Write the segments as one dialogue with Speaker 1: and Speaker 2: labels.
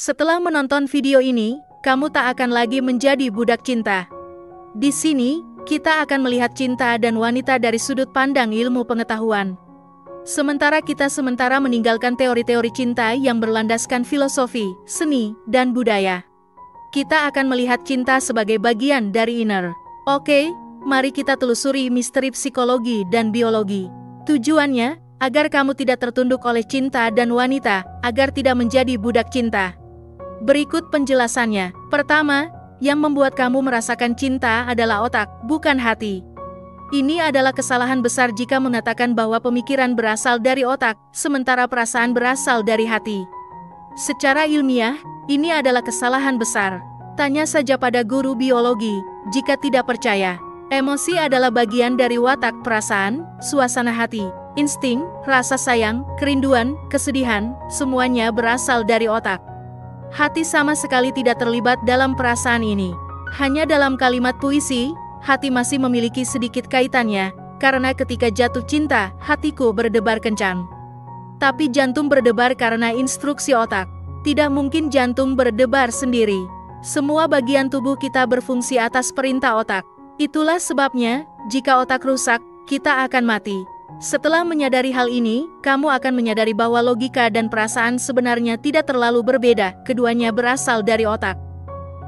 Speaker 1: Setelah menonton video ini, kamu tak akan lagi menjadi budak cinta. Di sini, kita akan melihat cinta dan wanita dari sudut pandang ilmu pengetahuan. Sementara meninggalkan teori-teori cinta yang berlandaskan filosofi, seni, dan budaya. Kita akan melihat cinta sebagai bagian dari inner. Oke, mari kita telusuri misteri psikologi dan biologi. Tujuannya, agar kamu tidak tertunduk oleh cinta dan wanita, agar tidak menjadi budak cinta. Berikut penjelasannya. Pertama, yang membuat kamu merasakan cinta adalah otak, bukan hati. Ini adalah kesalahan besar jika mengatakan bahwa pemikiran berasal dari otak, sementara perasaan berasal dari hati. Secara ilmiah, ini adalah kesalahan besar. Tanya saja pada guru biologi, jika tidak percaya. Emosi adalah bagian dari watak perasaan, suasana hati, insting, rasa sayang, kerinduan, kesedihan, semuanya berasal dari otak. Hati sama sekali tidak terlibat dalam perasaan ini. Hanya dalam kalimat puisi, hati masih memiliki sedikit kaitannya, karena ketika jatuh cinta, hatiku berdebar kencang. Tapi jantung berdebar karena instruksi otak. Tidak mungkin jantung berdebar sendiri. Semua bagian tubuh kita berfungsi atas perintah otak. Itulah sebabnya, jika otak rusak, kita akan mati. Setelah menyadari hal ini, kamu akan menyadari bahwa logika dan perasaan sebenarnya tidak terlalu berbeda, keduanya berasal dari otak.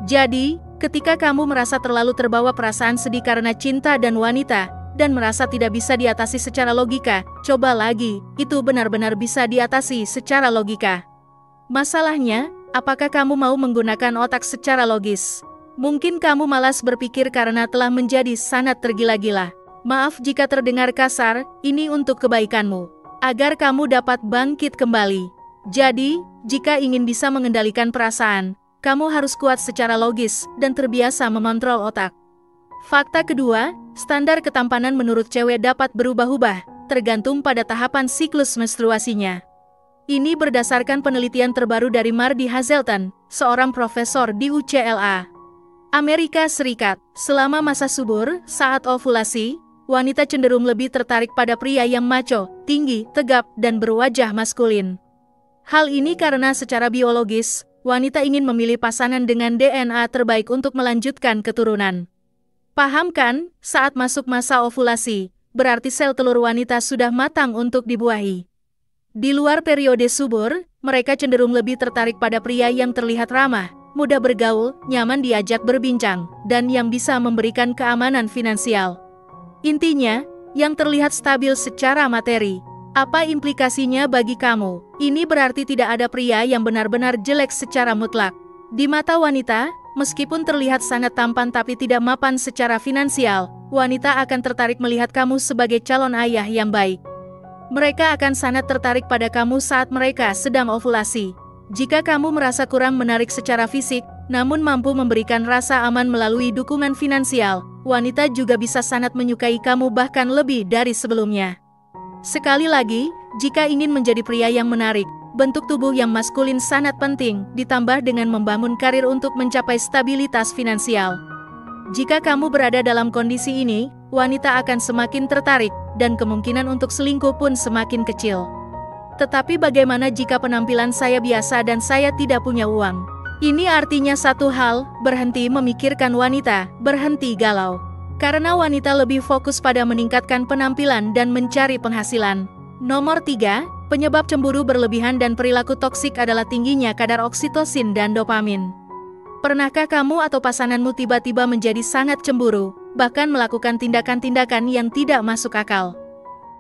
Speaker 1: Jadi, ketika kamu merasa terlalu terbawa perasaan sedih karena cinta dan wanita, dan merasa tidak bisa diatasi secara logika, coba lagi, itu benar-benar bisa diatasi secara logika. Masalahnya, apakah kamu mau menggunakan otak secara logis? Mungkin kamu malas berpikir karena telah menjadi sangat tergila-gila. Maaf jika terdengar kasar, ini untuk kebaikanmu. Agar kamu dapat bangkit kembali. Jadi, jika ingin bisa mengendalikan perasaan, kamu harus kuat secara logis dan terbiasa memontrol otak. Fakta kedua, standar ketampanan menurut cewek dapat berubah-ubah, tergantung pada tahapan siklus menstruasinya. Ini berdasarkan penelitian terbaru dari Mardi Hazelton, seorang profesor di UCLA, Amerika Serikat. Selama masa subur, saat ovulasi, wanita cenderung lebih tertarik pada pria yang macho, tinggi, tegap, dan berwajah maskulin. Hal ini karena secara biologis, wanita ingin memilih pasangan dengan DNA terbaik untuk melanjutkan keturunan. Paham kan? Saat masuk masa ovulasi, berarti sel telur wanita sudah matang untuk dibuahi. Di luar periode subur, mereka cenderung lebih tertarik pada pria yang terlihat ramah, mudah bergaul, nyaman diajak berbincang, dan yang bisa memberikan keamanan finansial. Intinya, yang terlihat stabil secara materi. Apa implikasinya bagi kamu? Ini berarti tidak ada pria yang benar-benar jelek secara mutlak. Di mata wanita, meskipun terlihat sangat tampan tapi tidak mapan secara finansial, wanita akan tertarik melihat kamu sebagai calon ayah yang baik. Mereka akan sangat tertarik pada kamu saat mereka sedang ovulasi. Jika kamu merasa kurang menarik secara fisik, namun mampu memberikan rasa aman melalui dukungan finansial, wanita juga bisa sangat menyukai kamu bahkan lebih dari sebelumnya. Sekali lagi, jika ingin menjadi pria yang menarik, bentuk tubuh yang maskulin sangat penting, ditambah dengan membangun karir untuk mencapai stabilitas finansial. Jika kamu berada dalam kondisi ini, wanita akan semakin tertarik, dan kemungkinan untuk selingkuh pun semakin kecil. Tetapi bagaimana jika penampilan saya biasa dan saya tidak punya uang? Ini artinya satu hal, berhenti memikirkan wanita, berhenti galau. Karena wanita lebih fokus pada meningkatkan penampilan dan mencari penghasilan. Nomor 3, penyebab cemburu berlebihan dan perilaku toksik adalah tingginya kadar oksitosin dan dopamin. Pernahkah kamu atau pasanganmu tiba-tiba menjadi sangat cemburu, bahkan melakukan tindakan-tindakan yang tidak masuk akal?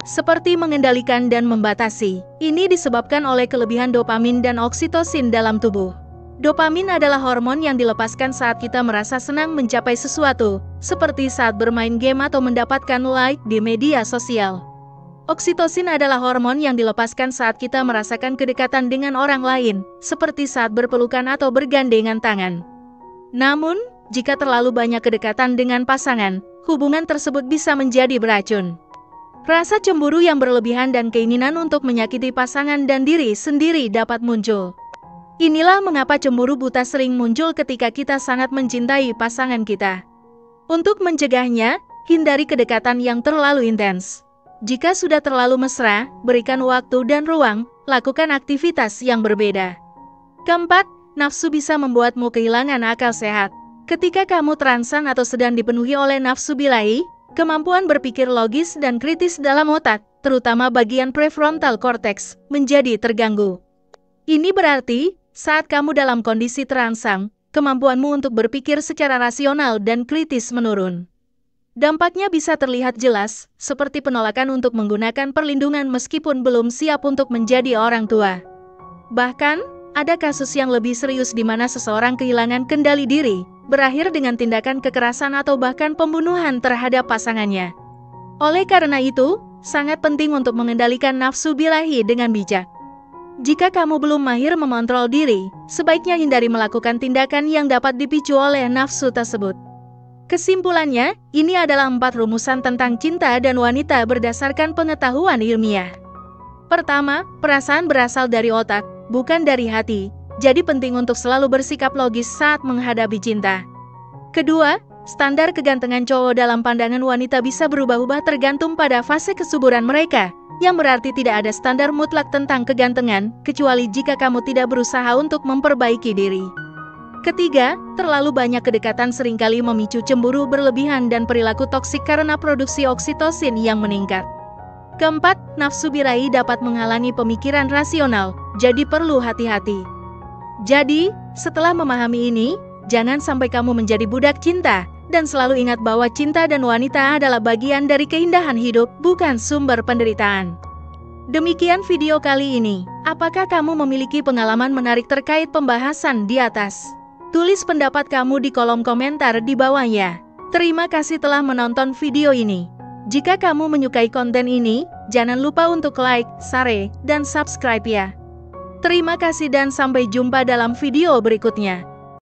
Speaker 1: Seperti mengendalikan dan membatasi. Ini disebabkan oleh kelebihan dopamin dan oksitosin dalam tubuh. Dopamin adalah hormon yang dilepaskan saat kita merasa senang mencapai sesuatu, seperti saat bermain game atau mendapatkan like di media sosial. Oksitosin adalah hormon yang dilepaskan saat kita merasakan kedekatan dengan orang lain, seperti saat berpelukan atau bergandengan tangan. Namun, jika terlalu banyak kedekatan dengan pasangan, hubungan tersebut bisa menjadi beracun. Rasa cemburu yang berlebihan dan keinginan untuk menyakiti pasangan dan diri sendiri dapat muncul. Inilah mengapa cemburu buta sering muncul ketika kita sangat mencintai pasangan kita. Untuk mencegahnya, hindari kedekatan yang terlalu intens. Jika sudah terlalu mesra, berikan waktu dan ruang, lakukan aktivitas yang berbeda. Keempat, nafsu bisa membuatmu kehilangan akal sehat. Ketika kamu terangsang atau sedang dipenuhi oleh nafsu birahi, kemampuan berpikir logis dan kritis dalam otak, terutama bagian prefrontal cortex, menjadi terganggu. Ini berarti, saat kamu dalam kondisi terangsang, kemampuanmu untuk berpikir secara rasional dan kritis menurun. Dampaknya bisa terlihat jelas, seperti penolakan untuk menggunakan perlindungan meskipun belum siap untuk menjadi orang tua. Bahkan, ada kasus yang lebih serius di mana seseorang kehilangan kendali diri, berakhir dengan tindakan kekerasan atau bahkan pembunuhan terhadap pasangannya. Oleh karena itu, sangat penting untuk mengendalikan nafsu birahi dengan bijak. Jika kamu belum mahir memontrol diri, sebaiknya hindari melakukan tindakan yang dapat dipicu oleh nafsu tersebut. Kesimpulannya, ini adalah 4 rumusan tentang cinta dan wanita berdasarkan pengetahuan ilmiah. Pertama, perasaan berasal dari otak, bukan dari hati, jadi penting untuk selalu bersikap logis saat menghadapi cinta. Kedua, standar kegantengan cowok dalam pandangan wanita bisa berubah-ubah tergantung pada fase kesuburan mereka, yang berarti tidak ada standar mutlak tentang kegantengan, kecuali jika kamu tidak berusaha untuk memperbaiki diri. Ketiga, terlalu banyak kedekatan seringkali memicu cemburu berlebihan dan perilaku toksik karena produksi oksitosin yang meningkat. Keempat, nafsu birahi dapat menghalangi pemikiran rasional, jadi perlu hati-hati. Jadi, setelah memahami ini, jangan sampai kamu menjadi budak cinta, dan selalu ingat bahwa cinta dan wanita adalah bagian dari keindahan hidup, bukan sumber penderitaan. Demikian video kali ini. Apakah kamu memiliki pengalaman menarik terkait pembahasan di atas? Tulis pendapat kamu di kolom komentar di bawahnya. Terima kasih telah menonton video ini. Jika kamu menyukai konten ini, jangan lupa untuk like, share, dan subscribe ya. Terima kasih dan sampai jumpa dalam video berikutnya.